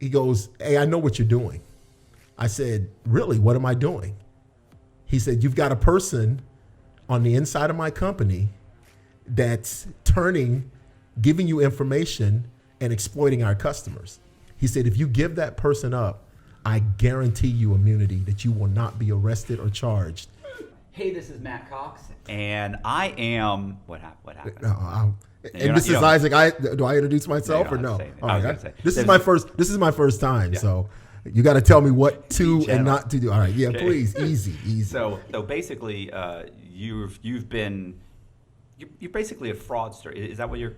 he goes, "Hey, I know what you're doing." I said, "Really? What am I doing?" He said, "You've got a person on the inside of my company that's giving you information and exploiting our customers." He said, "If you give that person up, I guarantee you immunity, that you will not be arrested or charged." Hey, this is Matt Cox, and I am what happened? And this is Isaac. Do I introduce myself or no? I was going to say this is my first. This is my first time, so you got to tell me what to and not to do. All right, okay. Please, easy. So basically, you're basically a fraudster. Is that what you're?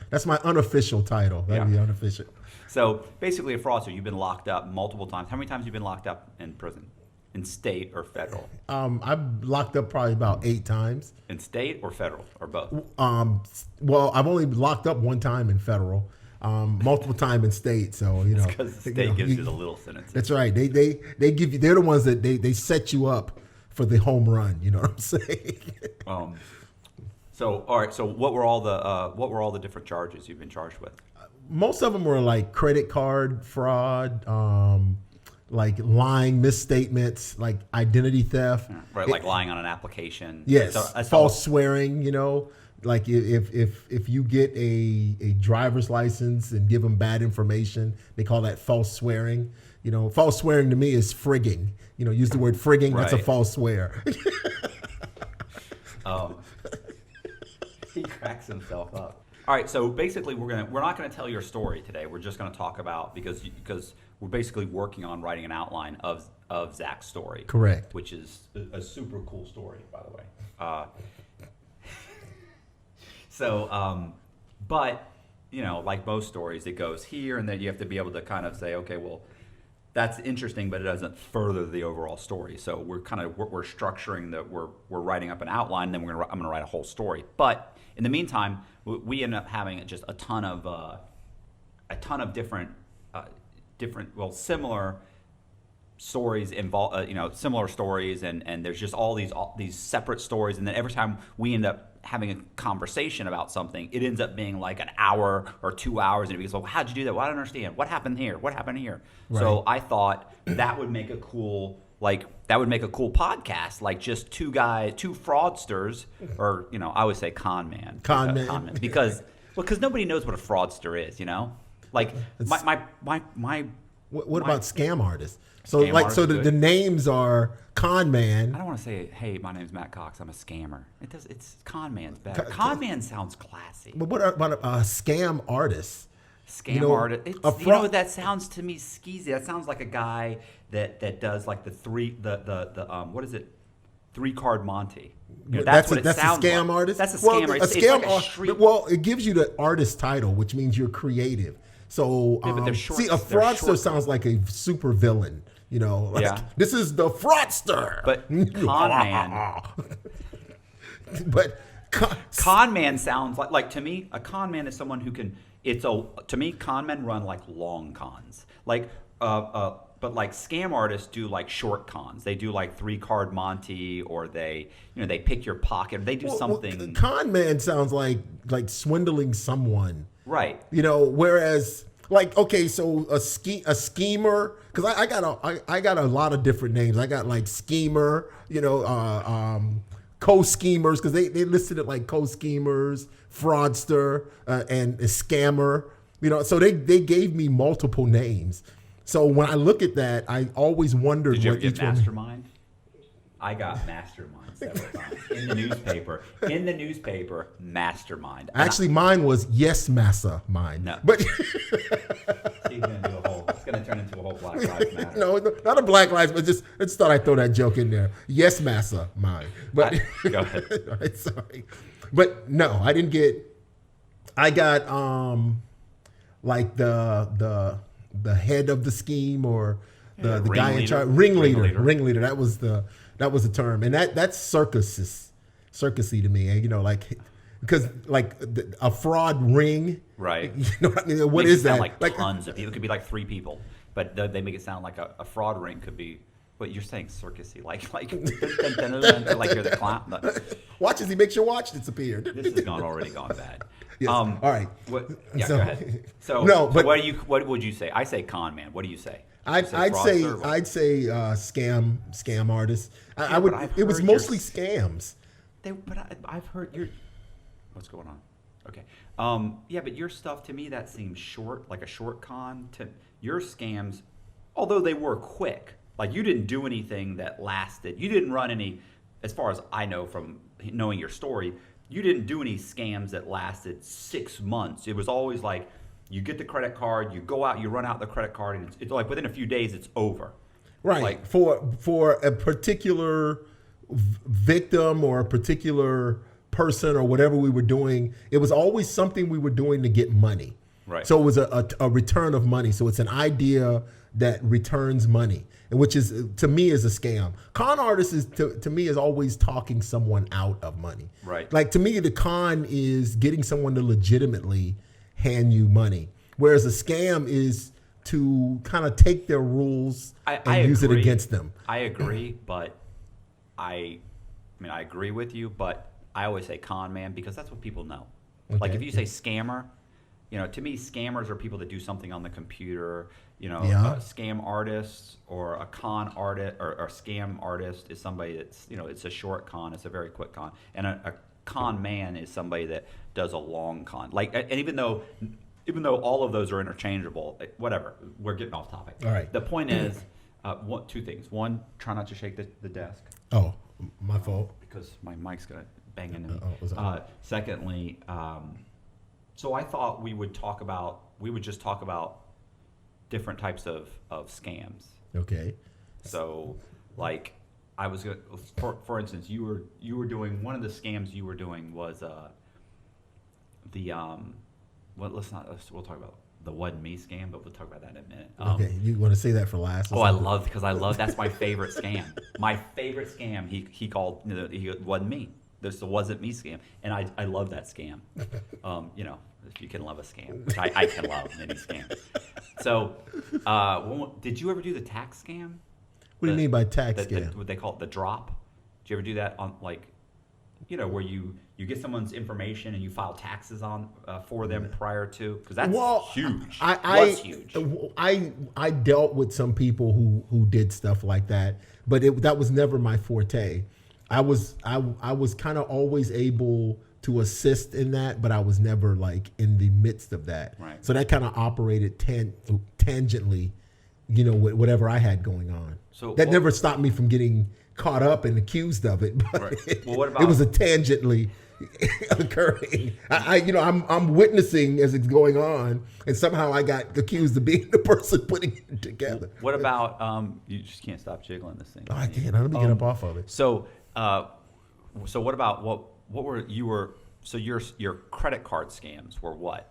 That's my unofficial title. That'd be unofficial. So basically, a fraudster. You've been locked up multiple times. How many times have you been locked up in prison? In state or federal? I've locked up probably about 8 times. In state or federal or both? Well, I've only locked up 1 time in federal, multiple time in state. So because the state gives you the little sentences. That's right. They give you. They're the ones that they set you up for the home run. You know what I'm saying? So all right. So what were all the different charges you've been charged with? Most of them were like credit card fraud. Like lying, misstatements, like identity theft. Right, like lying on an application. Yes, false swearing, like if you get a driver's license and give them bad information, they call that false swearing. False swearing to me is frigging. Use the word frigging, that's a false swear. He cracks himself up. All right, so basically we're not gonna tell your story today. We're just gonna talk about because we're basically working on writing an outline of Zach's story. Correct. Which is a super cool story, by the way. But like most stories, it goes here, and then you have to be able to kind of say, okay, well, that's interesting, but it doesn't further the overall story. So we're structuring that we're writing up an outline, and then I'm gonna write a whole story. But in the meantime, we end up having just a ton of different similar stories involve similar stories, and there's just all these separate stories, and then every time we end up having a conversation about something, it ends up being like an hour or 2 hours, and it goes, well, how'd you do that? Well, I don't understand. What happened here? What happened here? Right. So I thought that would make a cool podcast, like just two fraudsters, or I always say con man, because nobody knows what a fraudster is, like What about scam artists? So the names are con man. I don't want to say, hey, my name's Matt Cox, I'm a scammer. It's con man's better. Con man sounds classy. But what about a scam artist? Artist. That sounds to me skeezy. That sounds like a guy that does like the 3-card Monte. That's a scam artist. That's a scam artist. It's like a street. Well, it gives you the artist title, which means you're creative. So a fraudster sounds like a super villain. This is the fraudster. But con man. But con man sounds like to me, a con man is someone who can. To me, con men run like long cons. But like scam artists do like short cons. They do like 3-card Monte, or they pick your pocket. They do something. Well, con man sounds like swindling someone. Right. Whereas so a schemer, because I got a lot of different names. I got like schemer, co-schemers, because they listed it like co-schemers, fraudster, and a scammer. So they gave me multiple names. So when I look at that, I always wondered. Did you ever get mastermind? I got mastermind several times in the newspaper. Mastermind. Actually, mine was yes, massa mine. No, but it's gonna turn into a whole Black Lives Matter. No, not a Black Lives, but I just thought I'd throw that joke in there. Yes, massa mine. But go ahead. All right, sorry, but no, I didn't get. I got like the head of the scheme, or the guy in charge, ringleader. That was the term, and that's circusy to me. Because a fraud ring, right? What I mean? What is that? Like tons of people. It could be like 3 people, but they make it sound like a fraud ring could be. What you're saying, circusy, like like you're the clown. Watch as he makes your watch disappear. This has already gone bad. Yes. All right. Yeah, So- go ahead. So, No, so but- what would you say? I say con man. What do you say? I'd say scam artists. I would. but I've It was heard mostly you're- scams. I've heard your. What's going on? Okay. Yeah, but your stuff to me that seems short, like a short con. To your scams, although they were quick, like you didn't do anything that lasted. You didn't run any, as far as I know from knowing your story. You didn't do any scams that lasted 6 months. It was always like you get the credit card, you go out, you run out the credit card, and it's like within a few days it's over. Right. Like, For a particular victim or a particular person or whatever we were doing, it was always something we were doing to get money. Right. So it was a return of money. So it's an idea that returns money, which is to me is a scam. Con artist is to me is always talking someone out of money. Right. Like to me, the con is getting someone to legitimately hand you money, whereas a scam is to kind of take their rules and use it agree. against them. I agree, but I mean, I agree with you, but I always say con man because that's what people know. Like Okay. if you say scammer, to me, scammers are people that do something on the computer. Yeah. A scam artist or a con artist or a scam artist is somebody that's, it's a short con. It's a very quick con. And a con man is somebody that does a long con. Like, and even though all of those are interchangeable, whatever, we're getting off topic. All right. The point is, two things. One, try not to shake the desk Oh, my fault. because my mic's gonna bang into me. was that- Secondly, so I thought we would just talk about different types of scams. Okay. So, like, I was gonna, for instance, you were doing one of the scams you were doing was we'll talk about the wasn't me scam, but we'll talk about that in a minute. Okay. You want to say that for last? or Oh, something? because I love that's my favorite scam. My favorite scam. He called he wasn't me. This wasn't me scam, and I love that scam. If you can love a scam, which I can love any scam. So, did you ever do the tax scam? What do you mean by tax The- scam? what they call it, the drop? Did you ever do that on where you get someone's information and you file taxes on for them prior to? Because that's huge. Was huge. I dealt with some people who did stuff like that, but that was never my forte. I was kind of always able to assist in that, but I was never like in the midst of that. Right. So that kind of operated tangentially, with whatever I had going on. So that never stopped me from getting caught up and accused of it. But Right. Well, what it was a about- tangentially occurring. I'm witnessing as it's going on, and somehow I got accused of being the person putting it together. What about you just can't stop jiggling this thing? Oh, I can't. Let me get up off of it. So what about what were so your credit card scams were what?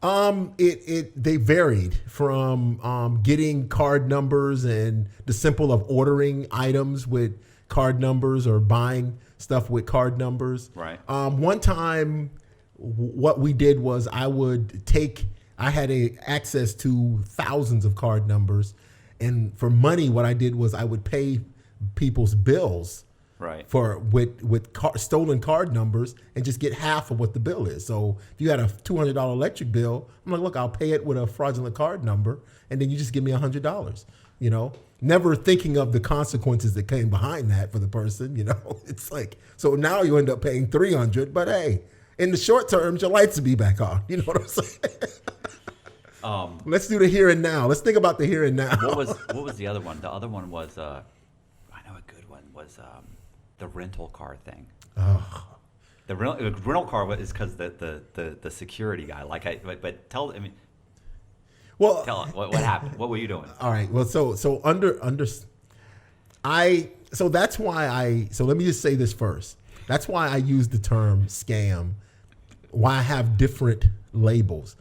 They varied from getting card numbers and the simple of ordering items with card numbers or buying stuff with card numbers. Right. One time, what we did was I had access to thousands of card numbers, and for money, what I did was I would pay people's bills. Right. With stolen card numbers and just get half of what the bill is. So if you had a $200 electric bill, I'm like, look, I'll pay it with a fraudulent card number, and then you just give me $100. Never thinking of the consequences that came behind that for the person. It's like, so now you end up paying $300, but hey, in the short term, your lights will be back on. You know what I'm saying? Let's do the here and now. Let's think about the here and now. What was the other one? The other one was I know a good one was the rental car thing. Oh. The rental car is because the security guy. But tell Well, tell us what happened. What were you doing? All right. Well, so that's why so let me just say this first. That's why I use the term scam. Why I have different labels,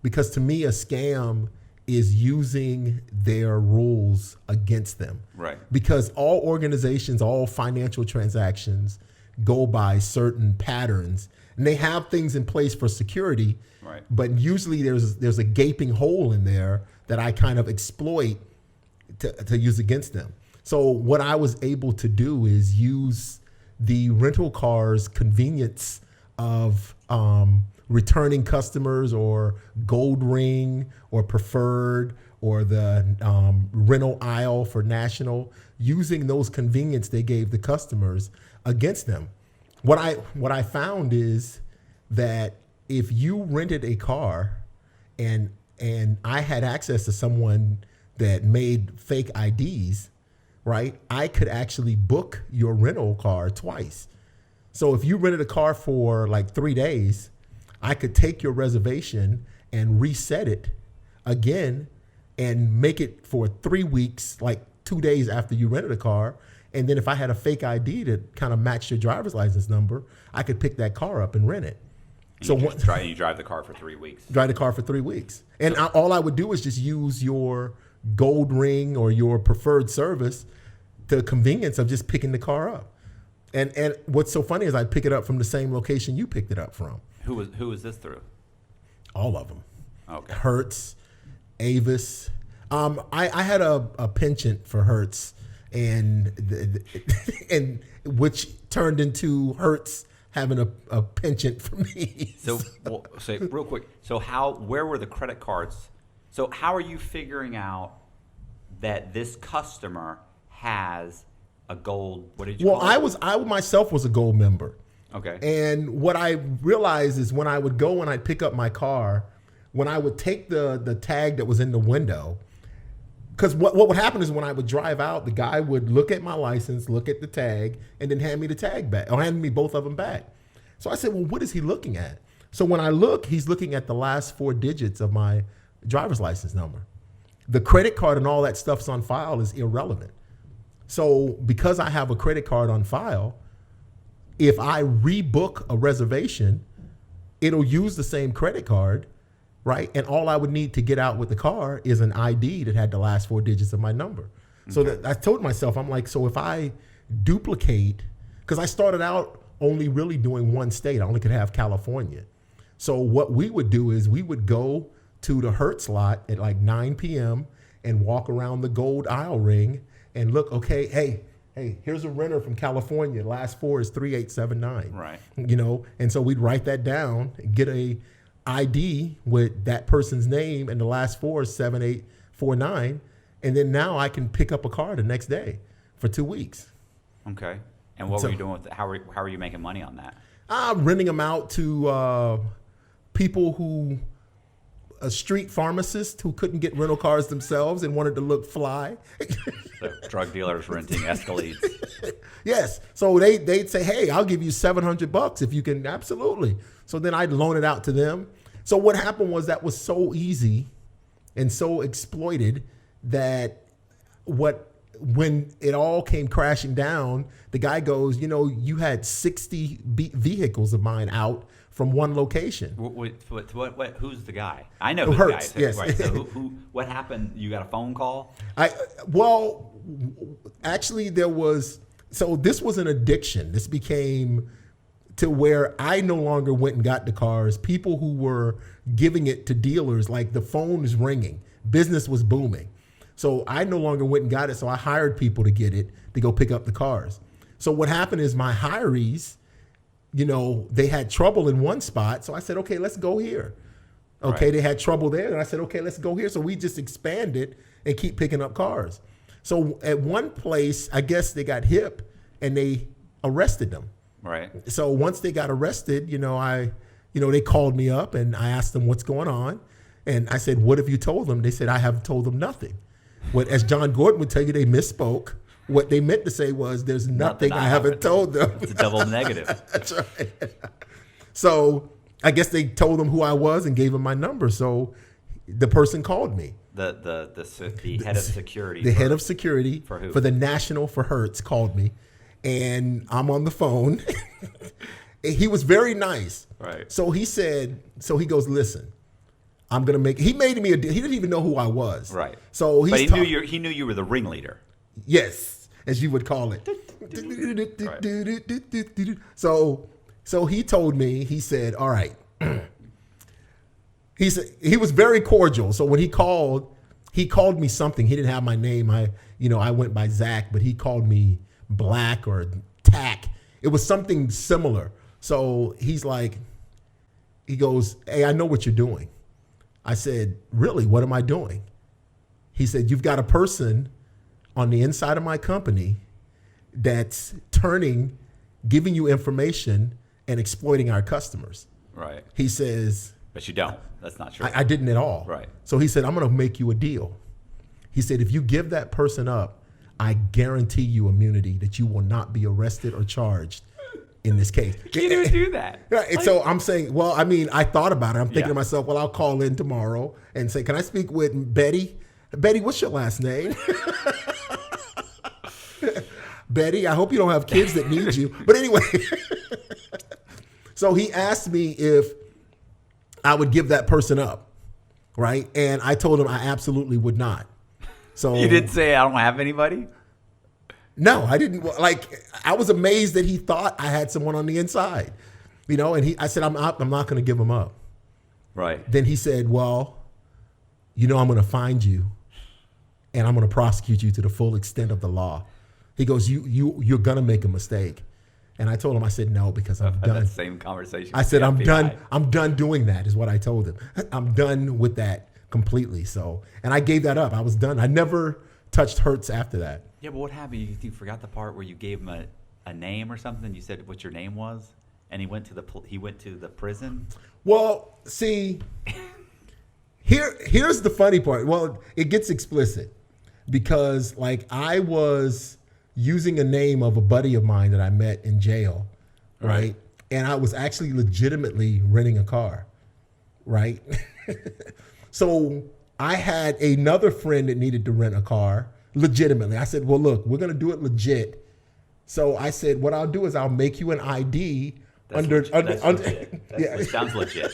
because to me a scam is using their rules against them. Right. Because all organizations, all financial transactions go by certain patterns, and they have things in place for security. Right. But usually there's a gaping hole in there that I kind of exploit to use against them. So what I was able to do is use the rental car's convenience of returning customers or gold ring or preferred or the rental aisle for national, using those convenience they gave the customers against them. What I found is that if you rented a car and I had access to someone that made fake IDs, right? I could actually book your rental car twice. So if you rented a car for like 3 days, I could take your reservation and reset it again and make it for 3 weeks, like 2 days after you rented a car. And then if I had a fake ID that kind of matched your driver's license number, I could pick that car up and rent it. So you drive the car for 3 weeks. Drive the car for 3 weeks. And all I would do is just use your gold ring or your preferred service, the convenience of just picking the car up. And what's so funny is I'd pick it up from the same location you picked it up from. Who was this through? All of them. Okay. Hertz, Avis. I had a penchant for Hertz, and which turned into Hertz having a penchant for me. So real quick. So where were the credit cards? So how are you figuring out that this customer has a gold? What did you call it? I myself was a gold member. Okay. And what I realized is when I would go and I'd pick up my car, when I would take the tag that was in the window, because what would happen is when I would drive out, the guy would look at my license, look at the tag, and then hand me the tag back, or hand me both of them back. So I said, well, what is he looking at? So when I look, he's looking at the last 4 digits of my driver's license number. The credit card and all that stuff's on file is irrelevant. So because I have a credit card on file, if I rebook a reservation, it'll use the same credit card, right? And all I would need to get out with the car is an ID that had the last 4 digits of my number. So that I told myself, I'm like, so if I duplicate, because I started out only really doing one state, I only could have California. So what we would do is we would go to the Hertz lot at like 9 p.m. and walk around the gold aisle ring and look, okay, hey, here's a renter from California. Last 4 is 3879. Right. You know, and so we'd write that down, get a ID with that person's name, and the last 4 is 7849. And then now I can pick up a car the next day for 2 weeks. Okay. And what were you doing with it? How are you making money on that? I'm renting them out to people who, street pharmacists who couldn't get rental cars themselves and wanted to look fly. So drug dealers renting Escalades. Yes. So they'd say, hey, I'll give you $700 if you can. Absolutely. So then I'd loan it out to them. So what happened was that was so easy and so exploited that when it all came crashing down, the guy goes, you know, you had 60 vehicles of mine out from one location. Who's the guy? I know who the guy is. Yes. Right. So what happened? You got a phone call? Actually there was, so this was an addiction. This became to where I no longer went and got the cars. People who were giving it to dealers, like the phone is ringing, business was booming. So I no longer went and got it. So I hired people to get it to go pick up the cars. So what happened is my hirees, you know, they had trouble in one spot. So I said, okay, let's go here. Okay. Right. They had trouble there. And I said, okay, let's go here. So we just expanded and keep picking up cars. So at one place, I guess they got hip and they arrested them. Right. So once they got arrested, they called me up and I asked them what's going on. And I said, what have you told them? They said, I haven't told them nothing. What, as John Gordon would tell you, they misspoke. What they meant to say was, there's nothing I haven't told them. It's a double negative. That's right. So I guess they told them who I was and gave them my number. So the person called me. The head of security. The head of security for who? For the national for Hertz called me, and I'm on the phone. He was very nice. Right. So he goes, listen, I'm gonna make. He made me a deal. He didn't even know who I was. Right. So he knew you were the ringleader. Yes, as you would call it. Right. So he told me. He said, all right. He was very cordial. So when he called me something. He didn't have my name. I went by Zach, but he called me Black or Tack. It was something similar. So he's like, He goes, hey, I know what you're doing. I said, really? What am I doing? He said, you've got a person on the inside of my company that's giving you information and exploiting our customers. Right. He says, but you don't. That's not true. I didn't at all. Right. So he said, I'm going to make you a deal. He said, if you give that person up, I guarantee you immunity, that you will not be arrested or charged in this case. You can't even do that. Right. Like, so I'm saying, well, I mean, I thought about it. I'm thinking to myself, well, I'll call in tomorrow and say, can I speak with Betty? Betty, what's your last name? Betty, I hope you don't have kids that need you. But anyway, so he asked me if I would give that person up, right? And I told him I absolutely would not. So you didn't say I don't have anybody? No, I didn't. Like, I was amazed that he thought I had someone on the inside, and I said, I'm not going to give him up. Right. Then he said, well, I'm going to find you and I'm going to prosecute you to the full extent of the law. He goes, you're going to make a mistake. And I told him, I said, no, because I'm done. That same conversation. I said, I'm done. I'm done doing that is what I told him. I'm done with that completely. So, and I gave that up. I was done. I never touched Hertz after that. Yeah, but what happened? You forgot the part where you gave him a name or something? You said what your name was? And he went to the prison? Well, see, here's the funny part. Well, it gets explicit because, like, I was using a name of a buddy of mine that I met in jail, right? And I was actually legitimately renting a car, right? So I had another friend that needed to rent a car legitimately. I said, well, look, we're going to do it legit. So I said, what I'll do is I'll make you an ID Legit. Yeah. It sounds legit.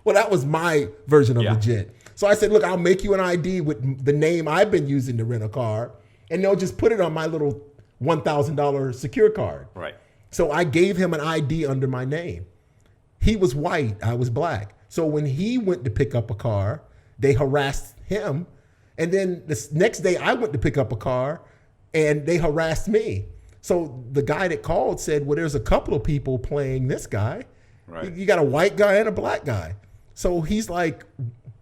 Well, that was my version of legit. So I said, look, I'll make you an ID with the name I've been using to rent a car, and they'll just put it on my little $1,000 secure card. Right. So I gave him an ID under my name. He was white, I was black. So when he went to pick up a car, they harassed him. And then the next day I went to pick up a car and they harassed me. So the guy that called said, well, there's a couple of people playing this guy. Right. You got a white guy and a black guy. So he's like,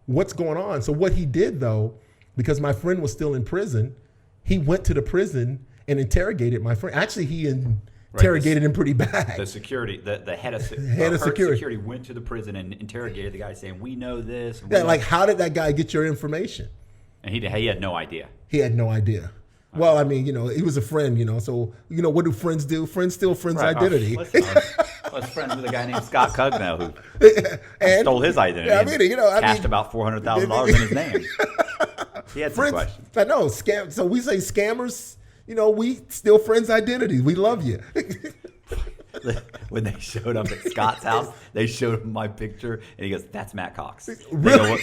what's going on? So what he did, though, because my friend was still in prison, he went to the prison and interrogated my friend. Actually, he interrogated him pretty bad. The security, the head of security went to the prison and interrogated the guy, saying, we know this. And like, how did that guy get your information? And he had no idea. He had no idea. Well, I mean, he was a friend, so, what do friends do? Friends steal friends' identity. Listen, I was friends with a guy named Scott Cugno who stole his identity. Yeah, cashed about $400,000 in his name. He had some questions. I know, scam. So we say scammers, we steal friends' identities. We love you. When they showed up at Scott's house, they showed him my picture, and he goes, "That's Matt Cox." Really?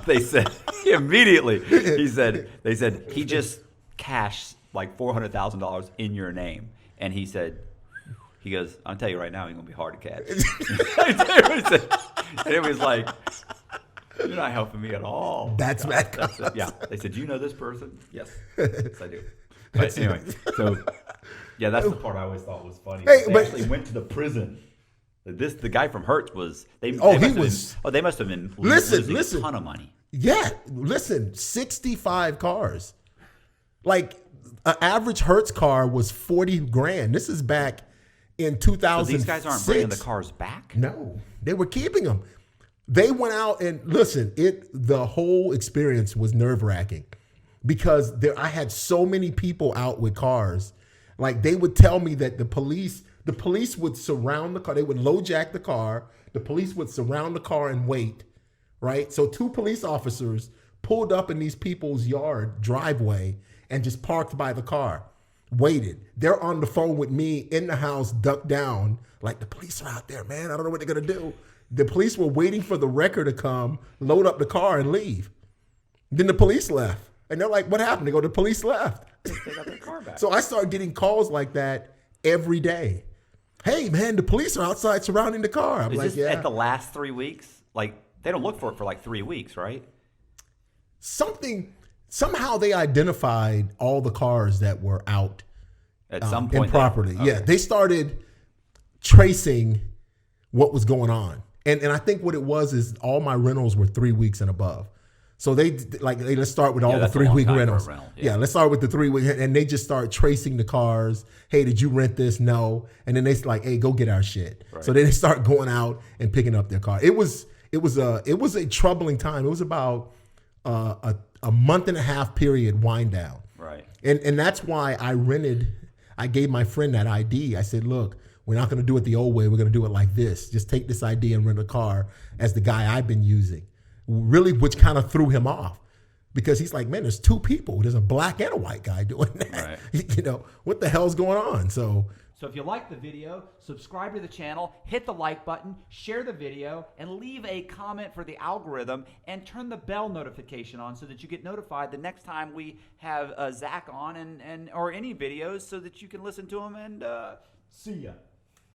They said immediately. They said he just cashed like $400,000 in your name, and he goes, "I'll tell you right now, he's gonna be hard to catch." And it was like, "You're not helping me at all." That's Matt Cox. Yeah. They said, "Do you know this person?" Yes, I do. But anyway, so. Yeah, that's the part I always thought was funny. They actually went to the prison. The guy from Hertz was. They must have been losing a ton of money. Yeah, listen, 65 cars. Like an average Hertz car was $40,000. This is back in 2006. So these guys aren't bringing the cars back? No, they were keeping them. They went out and listen. The whole experience was nerve-wracking because I had so many people out with cars. Like, they would tell me that the police would surround the car. They would low jack the car. The police would surround the car and wait, right? So 2 police officers pulled up in these people's driveway and just parked by the car, waited. They're on the phone with me in the house, ducked down, like, the police are out there, man. I don't know what they're going to do. The police were waiting for the wrecker to come, load up the car, and leave. Then the police left. And they're like, what happened? They go, the police left. They got their car back. So I started getting calls like that every day. Hey, man, the police are outside surrounding the car. I'm Is this at the last 3 weeks? Like, they don't look for it for like 3 weeks, right? Somehow they identified all the cars that were out at some point in property. Okay. Yeah, they started tracing what was going on. And I think what it was is all my rentals were 3 weeks and above. So let's start with all the that's a 3 long week time for a rentals. rental, Yeah, let's start with the 3 week, and they just start tracing the cars. Hey, did you rent this? No. And then they like, hey, go get our shit. Right. So then they start going out and picking up their car. It was a troubling time. It was about a month and a half period wind down. Right. And that's why I gave my friend that ID. I said, look, we're not going to do it the old way. We're going to do it like this. Just take this ID and rent a car as the guy I've been using. Really, which kind of threw him off because he's like, man, there's two people. There's a black and a white guy doing that. Right. You know, what the hell's going on? So if you like the video, subscribe to the channel, hit the like button, share the video, and leave a comment for the algorithm, and turn the bell notification on so that you get notified the next time we have Zach on and or any videos so that you can listen to them and see ya.